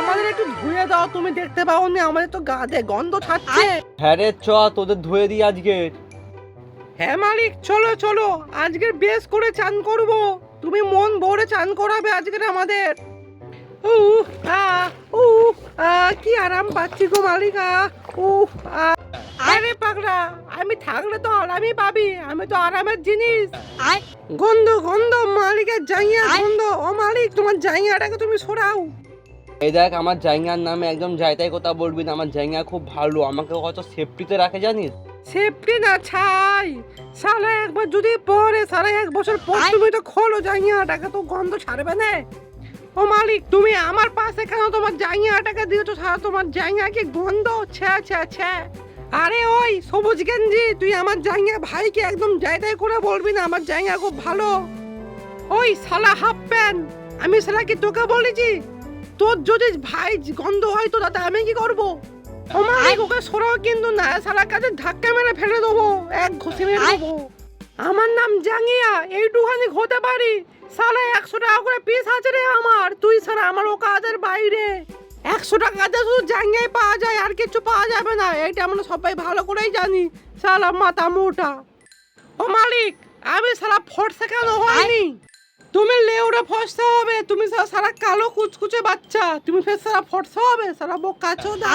আমাদের একটু ধুয়ে দাও, তুমি দেখতে পাওনি আমাদের তো গাতে গন্ধ ছাড়ছে। হ্যাঁ রে চ, তোদের ধুয়ে দিই আজকে। হ্যাঁ মালিক, চলো চলো, আজকের বেশ করে চান করব। তুমি মন ভরে চান করাবে আজকের আমাদের। উহ আ উহ কি আরাম পাচ্ছি গো মালিক। আরে পাগলা, আমি থাকলে তো আরামই পাবি, আমি তো আরামের জিনিস। গন্ধ গন্ধ, মালিকের জাঙ্গিয়া গন্ধ। ও মালিক, তোমার জাঙ্গিয়াটাকে তুমি সরাও। এই দেখ, আমার জায়গার নামে একদম যাইতাই কথা বলবি না। আমার জায়গা খুব ভালো, আমাকে কত সেফটিতে রাখে জানিস। সেফটি না ছাই, সালা একবার যদি পরে সারা 1 বছর পর তুমি তো খোলো জাঙ্গিয়াটাকে, তো গন্ধ ছাড়বে না। ও মালিক, তুমি আমার পাশে কেন তোমার জাঙ্গিয়াটাকে দিয়েছো? সারা তোমার জাঙ্গিয়া কি গন্ধ, ছ্যা ছ্যা ছ্যা। আরে ওই সবুজ গেঞ্জি, তুই আমার জাঙ্গিয়া ভাইকে একদম যাইতাই করে বলবি না, আমার জাঙ্গিয়া খুব ভালো। ওই শালা হাফ প্যান্ট, আমি শালা কি তোকে বলেছি? তোর যদি ভাই গন্ধ হয় তো দাদা আমি কি করবো? ও মালিক, ওকে সরাও কিন্তু না, শালা কাছে ধাক্কা মেরে ফেলে দেবো, এক ঘষে মেরে দেবো। আমার নাম জাঙ্গিয়া, এইটুখানি হতে পারি। শালা 100 টাকা করে পিস আছে রে আমার, তুই শালা আমার ও কাজের বাইরে। 100 টাকাতে শুধু জাঙ্গিয়াই পাওয়া যায়, আর কিছু পাওয়া যাবে না, এইটা আমরা সবাই ভালো করেই জানি। শালা মাথা মোটা। ও মালিক, আমি শালা ফর্সা কেন হয়নি? তুমি লেউড়ে ফর্সা হবে, তুমি সারা কালো কুচকুচে বাচ্চা, তুমি ফের সারা ফর্সা হবে, সারা বোকা চোদা।